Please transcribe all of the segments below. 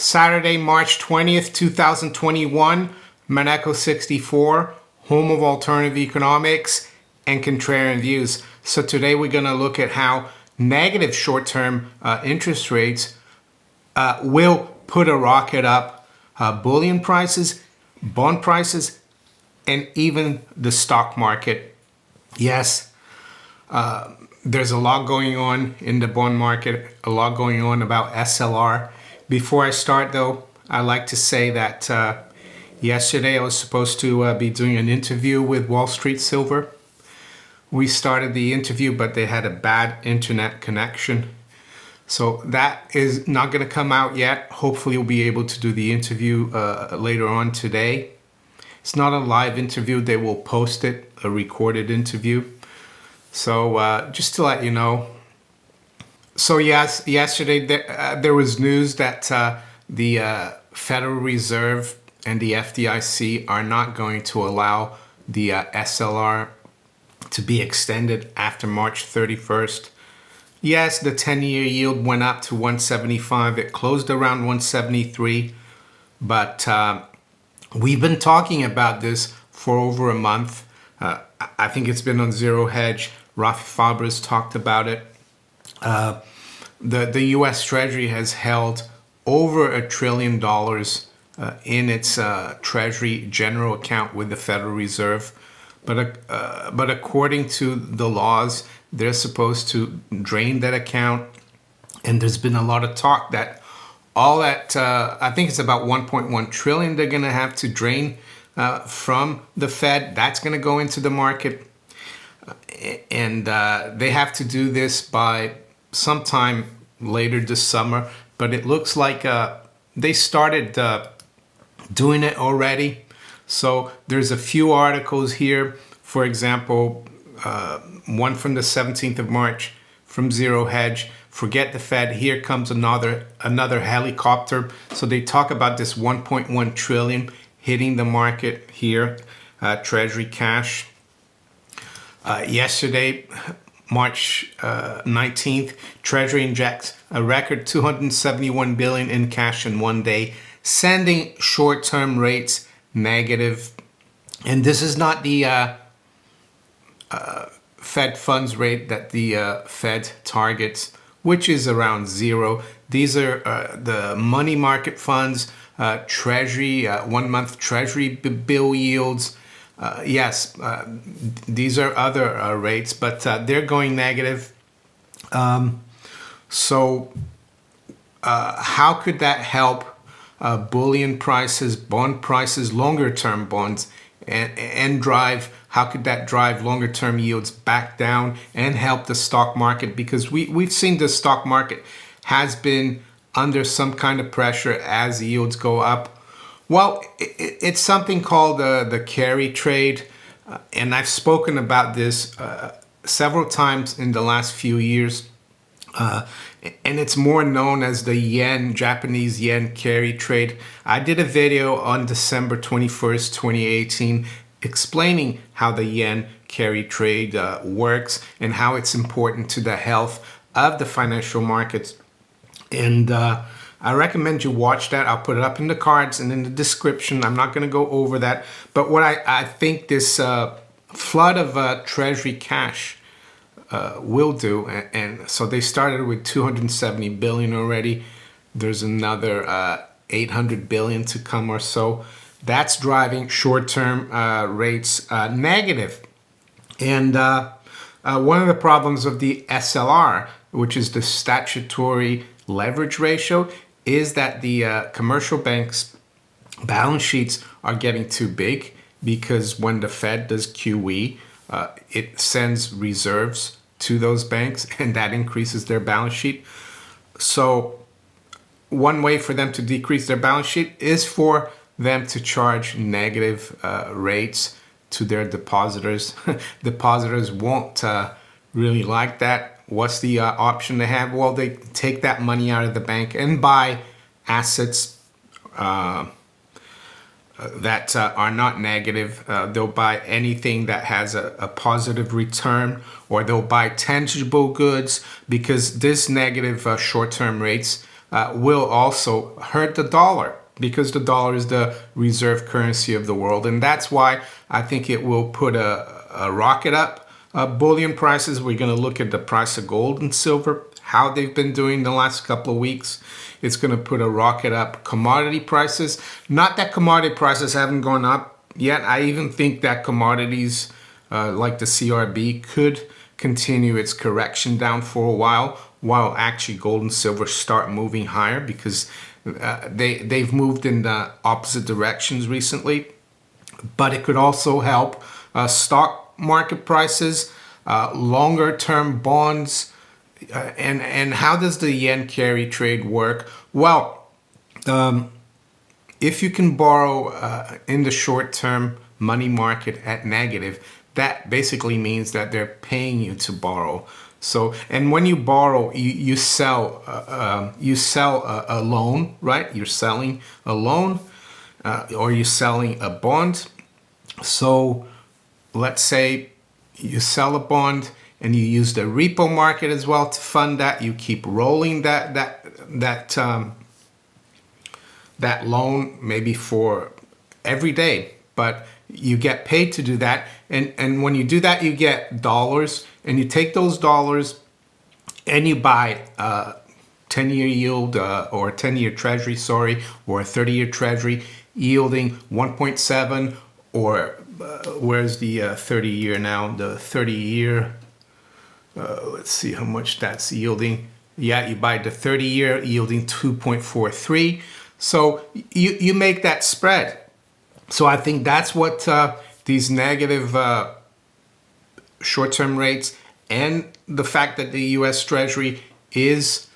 Saturday, March 20th, 2021, Monaco 64, home of alternative economics and contrarian views. So today we're going to look at how negative short-term interest rates will put a rocket up bullion prices, bond prices, and even the stock market. Yes, there's a lot going on in the bond market, a lot going on about SLR. Before I start though, I'd like to say that yesterday I was supposed to be doing an interview with Wall Street Silver. We started the interview, but they had a bad internet connection. So that is not going to come out yet. Hopefully we'll be able to do the interview later on today. It's not a live interview. They will post it, a recorded interview. So just to let you know. So yes, yesterday there was news that the Federal Reserve and the FDIC are not going to allow the SLR to be extended after March 31st. Yes, the 10-year yield went up to 175. It closed around 173. But we've been talking about this for over a month. I think it's been on Zero Hedge. Rafi Fabre's talked about it. The U.S. Treasury has held over $1 trillion in its Treasury general account with the Federal Reserve. But according to the laws, they're supposed to drain that account. And there's been a lot of talk that all that, I think it's about 1.1 trillion they're going to have to drain from the Fed. That's going to go into the market. And they have to do this by sometime later this summer. But it looks like they started doing it already. So there's a few articles here. For example, one from the 17th of March from Zero Hedge. Forget the Fed. Here comes another helicopter. So they talk about this 1.1 trillion hitting the market here, Treasury cash. Yesterday, March 19th, Treasury injects a record 271 billion in cash in one day, sending short-term rates negative. And this is not the Fed funds rate that the Fed targets, which is around zero. These are the money market funds, Treasury, 1 month Treasury bill yields. Yes, these are other rates, but they're going negative. So how could that help bullion prices, bond prices, longer term bonds, and drive, how could that drive longer term yields back down and help the stock market? Because we've seen the stock market has been under some kind of pressure as yields go up. Well, it's something called the carry trade, and I've spoken about this several times in the last few years, and it's more known as the Japanese yen carry trade. I did a video on December 21st, 2018, explaining how the yen carry trade works and how it's important to the health of the financial markets. And I recommend you watch that. I'll put it up in the cards and in the description. I'm not going to go over that. But what I think this flood of Treasury cash will do, and so they started with 270 billion already. There's another 800 billion to come or so. That's driving short-term rates negative. And one of the problems of the SLR, which is the Statutory Leverage Ratio, is that the commercial banks' balance sheets are getting too big, because when the Fed does QE, it sends reserves to those banks, and that increases their balance sheet. So one way for them to decrease their balance sheet is for them to charge negative rates to their depositors. Depositors won't really like that. What's the option they have? Well, they take that money out of the bank and buy assets that are not negative. They'll buy anything that has a positive return, or they'll buy tangible goods, because this negative short-term rates will also hurt the dollar, because the dollar is the reserve currency of the world. And that's why I think it will put a rocket up bullion prices. We're going to look at the price of gold and silver, how they've been doing the last couple of weeks. It's going to put a rocket up commodity prices. Not that commodity prices haven't gone up yet. I even think that commodities like the CRB could continue its correction down for a while actually gold and silver start moving higher, because they've moved in the opposite directions recently. But it could also help stock market prices, longer term bonds. And how does the yen carry trade work? Well, if you can borrow in the short term money market at negative, that basically means that they're paying you to borrow. So, and when you borrow, you sell a loan, right? You're selling a loan, or you're selling a bond. So, let's say you sell a bond and you use the repo market as well to fund that. You keep rolling that loan maybe for every day, but you get paid to do that. And when you do that, you get dollars, and you take those dollars and you buy 10-year yield or a 10-year treasury, or a 30-year treasury yielding 1.7, or where's the 30-year now? The 30-year, let's see how much that's yielding. Yeah, you buy the 30-year yielding 2.43. So you make that spread. So I think that's what these negative short-term rates, and the fact that the U.S. Treasury is,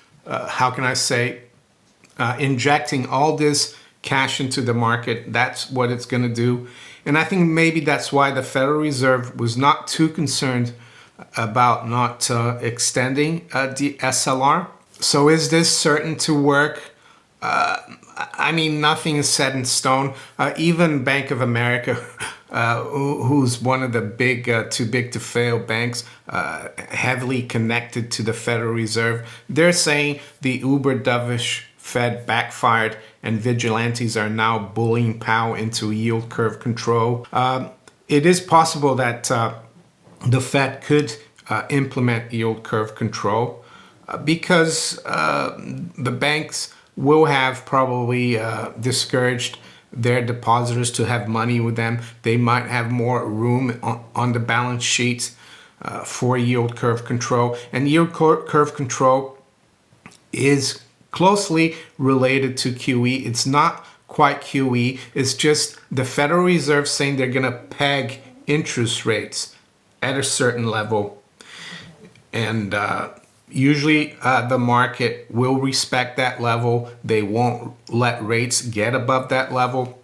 injecting all this cash into the market, that's what it's going to do. And I think maybe that's why the Federal Reserve was not too concerned about not extending the SLR. So is this certain to work? I mean, nothing is set in stone. Even Bank of America, who's one of the big, too big to fail banks, heavily connected to the Federal Reserve, they're saying the uber dovish Fed backfired, and vigilantes are now bullying Powell into yield curve control. It is possible that the Fed could implement yield curve control because the banks will have probably discouraged their depositors to have money with them. They might have more room on the balance sheet for yield curve control. And yield curve control is closely related to QE. It's not quite QE. It's just the Federal Reserve saying they're going to peg interest rates at a certain level. And usually the market will respect that level. They won't let rates get above that level.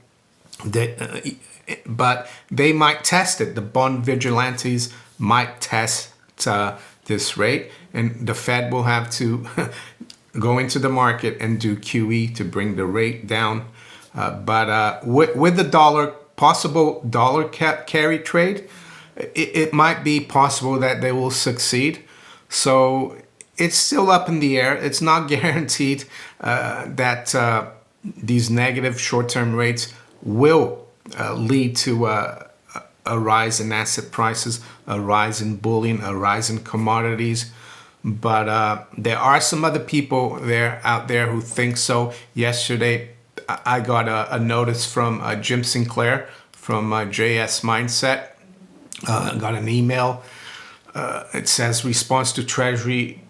But they might test it. The bond vigilantes might test this rate, and the Fed will have to go into the market and do QE to bring the rate down. But with the possible dollar carry trade, it might be possible that they will succeed. So it's still up in the air. It's not guaranteed that these negative short-term rates will lead to a rise in asset prices, a rise in bullion, a rise in commodities. But there are some other people out there who think so. Yesterday, I got a notice from Jim Sinclair from JS Mindset. Got an email. It says response to Treasury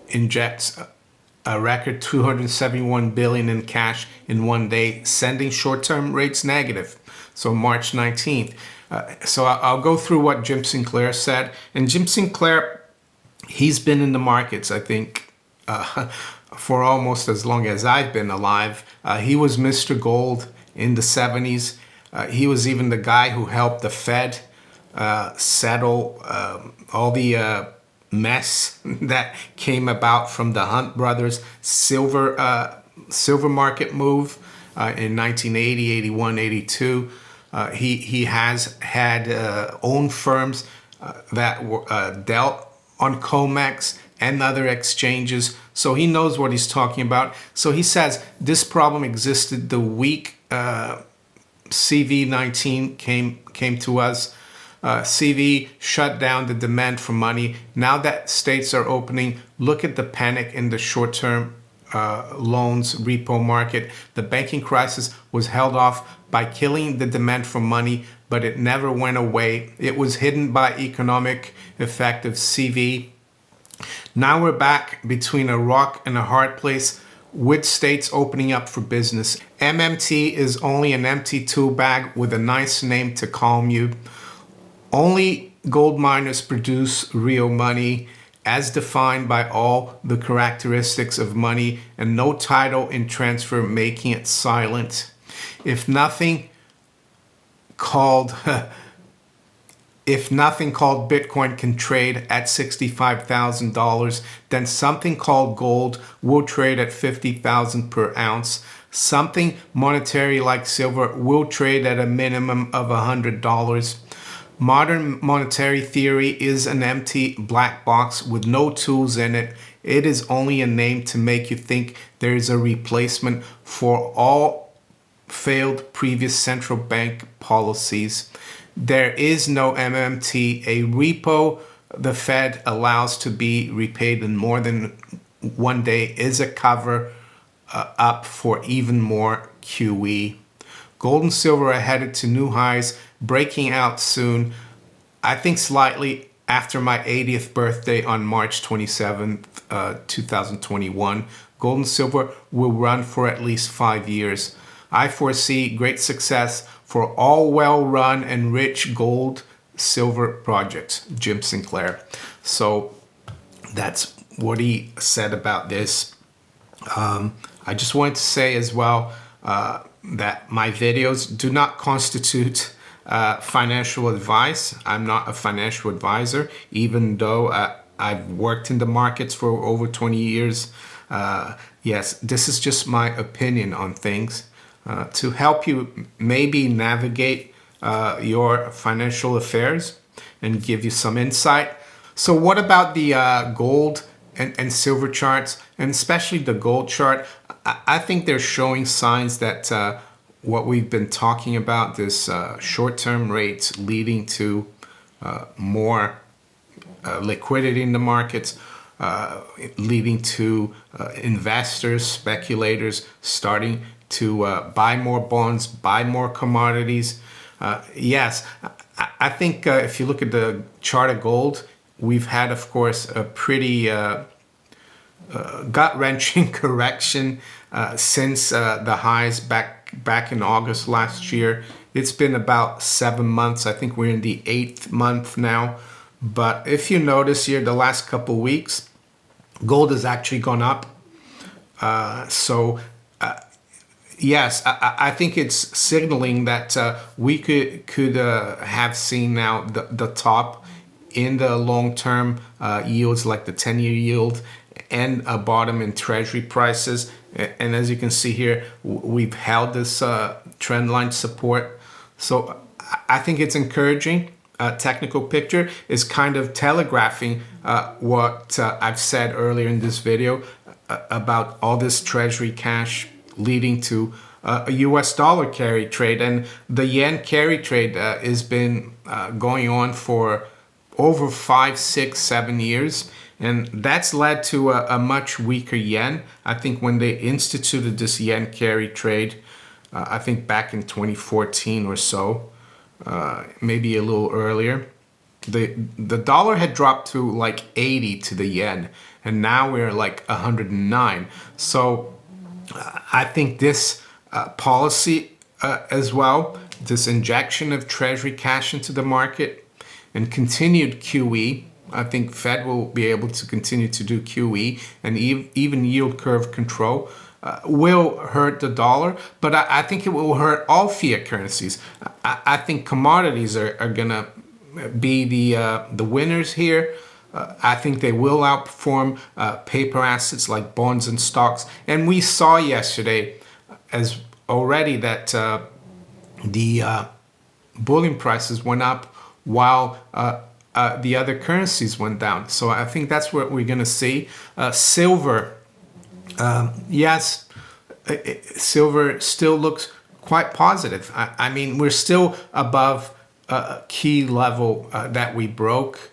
injects a record $271 billion in cash in one day, sending short-term rates negative. So March 19th. So I'll go through what Jim Sinclair said. And Jim Sinclair, he's been in the markets, I think, for almost as long as I've been alive. He was Mr. Gold in the 70s. He was even the guy who helped the Fed settle all the mess that came about from the Hunt brothers silver market move in 1980, 81, 82. He has had own firms that were dealt on COMEX and other exchanges. So he knows what he's talking about. So he says this problem existed the week CV-19 came to us. CV shut down the demand for money. Now that states are opening, look at the panic in the short-term loans repo market. The banking crisis was held off by killing the demand for money, but it never went away. It was hidden by economic effect of CV. Now we're back between a rock and a hard place with states opening up for business. MMT is only an empty tool bag with a nice name to calm you. Only gold miners produce real money as defined by all the characteristics of money, and no title in transfer making it silent. If nothing called Bitcoin can trade at $65,000, then something called gold will trade at $50,000 per ounce. Something monetary like silver will trade at a minimum of $100. Modern monetary theory is an empty black box with no tools in it. It is only a name to make you think there is a replacement for all failed previous central bank policies. There is no MMT. A repo the Fed allows to be repaid in more than one day is a cover up for even more QE. Gold and silver are headed to new highs, breaking out soon. I think slightly after my 80th birthday on March 27th, 2021. Gold and silver will run for at least 5 years. I foresee great success for all well-run and rich gold, silver projects. Jim Sinclair. So that's what he said about this. I just wanted to say as well that my videos do not constitute financial advice. I'm not a financial advisor, even though I've worked in the markets for over 20 years. Yes, this is just my opinion on things to help you maybe navigate your financial affairs and give you some insight. So what about the gold and silver charts, and especially the gold chart? I think they're showing signs that what we've been talking about, this short-term rates leading to more liquidity in the markets, leading to investors, speculators starting to buy more bonds, buy more commodities. Yes, I think if you look at the chart of gold, we've had, of course, a pretty gut-wrenching correction since the highs back in August last year. It's been about 7 months. I think we're in the 8th month now. But if you notice here, the last couple weeks, gold has actually gone up. Yes, I think it's signaling that we could have seen now the top in the long-term yields, like the 10-year yield, and a bottom in Treasury prices. And as you can see here, we've held this trend line support. So I think it's encouraging. Technical picture is kind of telegraphing what I've said earlier in this video about all this Treasury cash leading to a US dollar carry trade. And the yen carry trade has been going on for over 5, 6, 7 years. And that's led to a much weaker yen. I think when they instituted this yen carry trade, I think back in 2014 or so, maybe a little earlier, the dollar had dropped to like 80 to the yen, and now we're like 109. So I think this policy as well, this injection of Treasury cash into the market and continued QE, I think Fed will be able to continue to do QE and even yield curve control will hurt the dollar, but I think it will hurt all fiat currencies. I think commodities are going to be the winners here. I think they will outperform paper assets like bonds and stocks. And we saw yesterday as already that the bullion prices went up while the other currencies went down. So I think that's what we're going to see. Silver Yes, silver still looks quite positive. I mean, we're still above a key level that we broke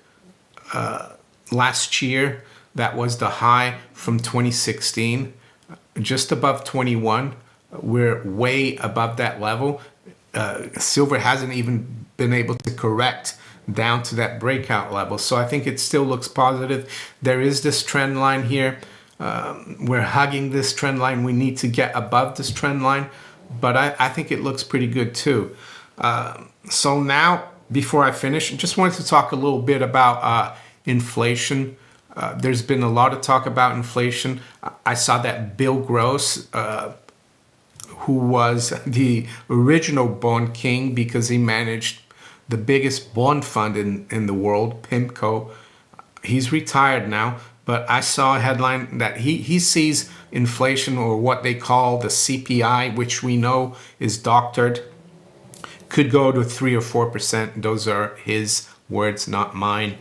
last year. That was the high from 2016, just above 21. We're way above that level. Silver hasn't even been able to correct down to that breakout level. So I think it still looks positive. There is this trend line here. We're hugging this trend line. We need to get above this trend line, but I think it looks pretty good too. So now, before I finish, I just wanted to talk a little bit about inflation. There's been a lot of talk about inflation. I saw that Bill Gross, who was the original bond king because he managed the biggest bond fund in the world, PIMCO. He's retired now, but I saw a headline that he sees inflation, or what they call the CPI, which we know is doctored, could go to 3 or 4%. Those are his words, not mine.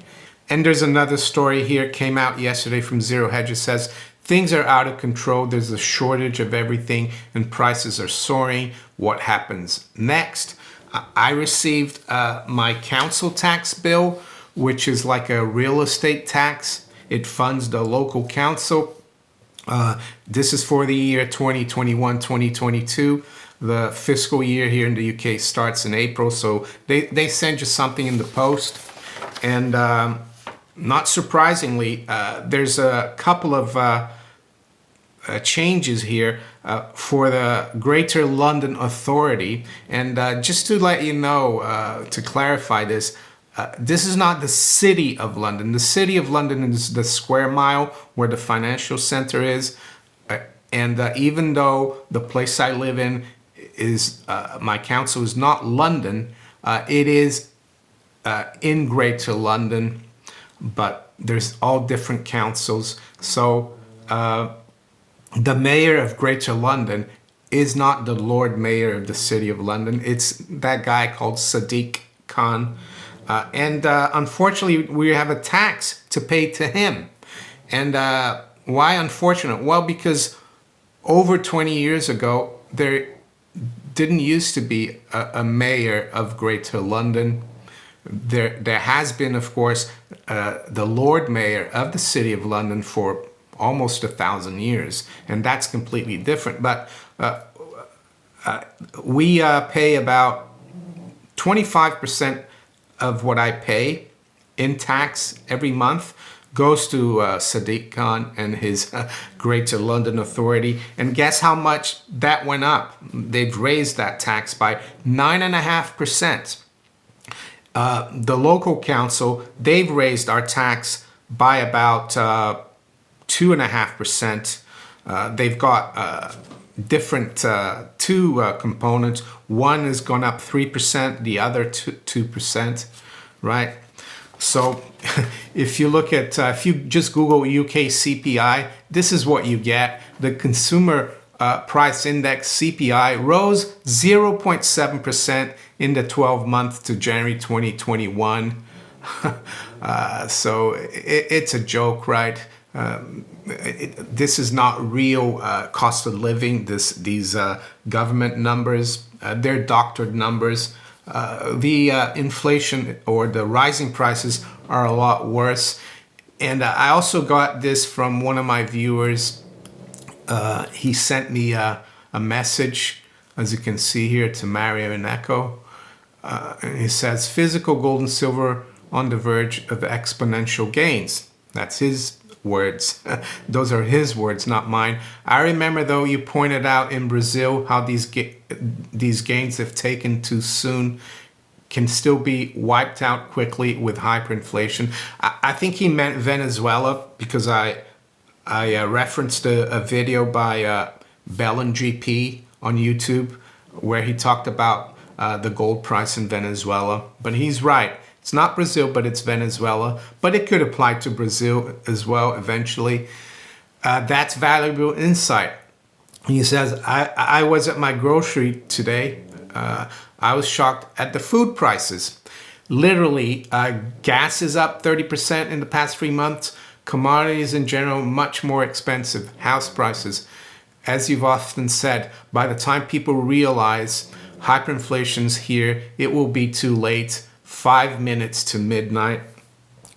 And there's another story here, came out yesterday from Zero Hedge. It says, things are out of control. There's a shortage of everything and prices are soaring. What happens next? I received my council tax bill, which is like a real estate tax. It funds the local council. This is for the year 2021, 2022. The fiscal year here in the UK starts in April. So they send you something in the post. And not surprisingly, there's a couple of changes here for the Greater London Authority. And just to let you know, to clarify this, this is not the City of London. The City of London is the square mile where the financial center is. And even though the place I live in is, my council is not London, it is in Greater London, but there's all different councils. So the mayor of Greater London is not the Lord Mayor of the City of London. It's that guy called Sadiq Khan. And unfortunately, we have a tax to pay to him. And why unfortunate? Well, because over 20 years ago, there didn't used to be a mayor of Greater London. There has been, of course, the Lord Mayor of the City of London for almost 1,000 years, and that's completely different. But we pay about 25% of what I pay in tax every month goes to Sadiq Khan and his Greater London Authority. And guess how much that went up? They've raised that tax by 9.5%. The local council, they've raised our tax by about 2.5%. They've got different two components. One has gone up 3%, the other 2%, right? So if you look at, if you just Google UK CPI, this is what you get. The consumer price index CPI rose 0.7% in the 12 months to January 2021. So it's a joke, right? This is not real cost of living. These government numbers, they're doctored numbers. The inflation or the rising prices are a lot worse. And I also got this from one of my viewers. He sent me a message, as you can see here, to Mario and Echo. And he says, physical gold and silver on the verge of exponential gains. That's his words. Those are his words, not mine. I remember, though, you pointed out in Brazil how these gains, if taken too soon, can still be wiped out quickly with hyperinflation. I think he meant Venezuela, because I referenced a video by Bellin GP on YouTube where he talked about the gold price in Venezuela. But he's right. It's not Brazil, but it's Venezuela. But it could apply to Brazil as well eventually. That's valuable insight. He says, I was at my grocery today. I was shocked at the food prices. Literally, gas is up 30% in the past 3 months. commodities in general, much more expensive. House prices, as you've often said, by the time people realize hyperinflation's here, it will be too late. 5 minutes to midnight.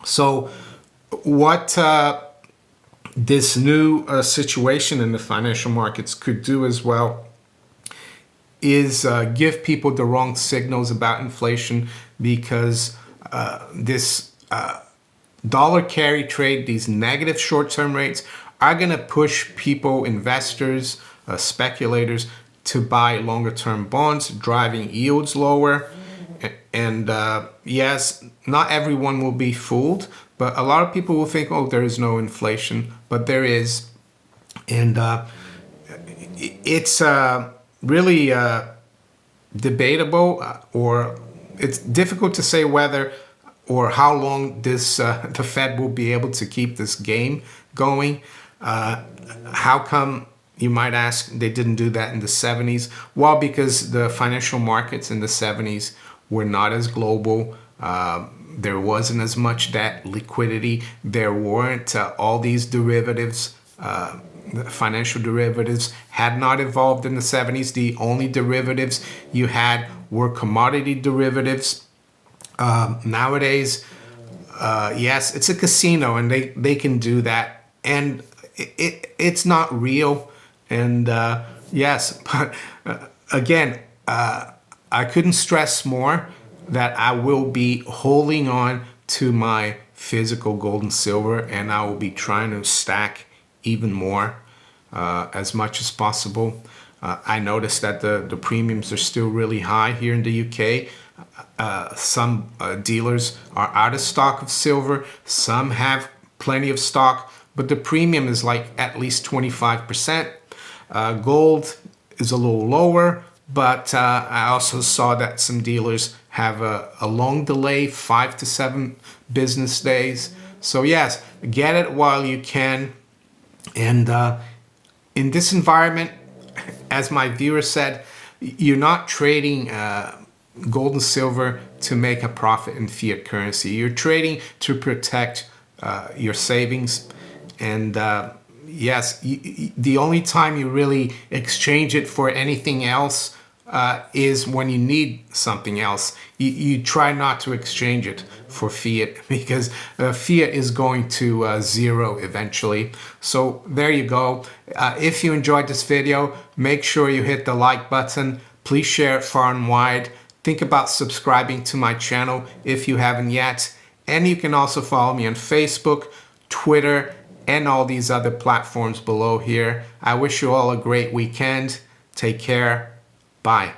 So what this new situation in the financial markets could do as well is give people the wrong signals about inflation, because this dollar carry trade, these negative short-term rates, are going to push people, investors, speculators, to buy longer-term bonds, driving yields lower. And yes, not everyone will be fooled, but a lot of people will think, oh, there is no inflation, but there is. And it's really debatable, or it's difficult to say whether or how long this the Fed will be able to keep this game going. How come, you might ask, they didn't do that in the 70s? Well, because the financial markets in the 70s were not as global. There wasn't as much debt, liquidity. There weren't all these derivatives. Financial derivatives had not evolved in the 70s. The only derivatives you had were commodity derivatives. Nowadays, yes, it's a casino, and they can do that, and it's not real. And yes, but again, I couldn't stress more that I will be holding on to my physical gold and silver, and I will be trying to stack even more as much as possible. I noticed that the premiums are still really high here in the UK. Some dealers are out of stock of silver. Some have plenty of stock, but the premium is like at least 25%. Gold is a little lower, but I also saw that some dealers have a long delay, 5 to 7 business days. So yes, get it while you can. And in this environment, as my viewer said, you're not trading gold and silver to make a profit in fiat currency. You're trading to protect your savings. And yes, the only time you really exchange it for anything else is when you need something else. You try not to exchange it for fiat, because fiat is going to zero eventually. So there you go. If you enjoyed this video, make sure you hit the like button. Please share it far and wide. Think about subscribing to my channel if you haven't yet. And you can also follow me on Facebook, Twitter, and all these other platforms below here. I wish you all a great weekend. Take care. Bye.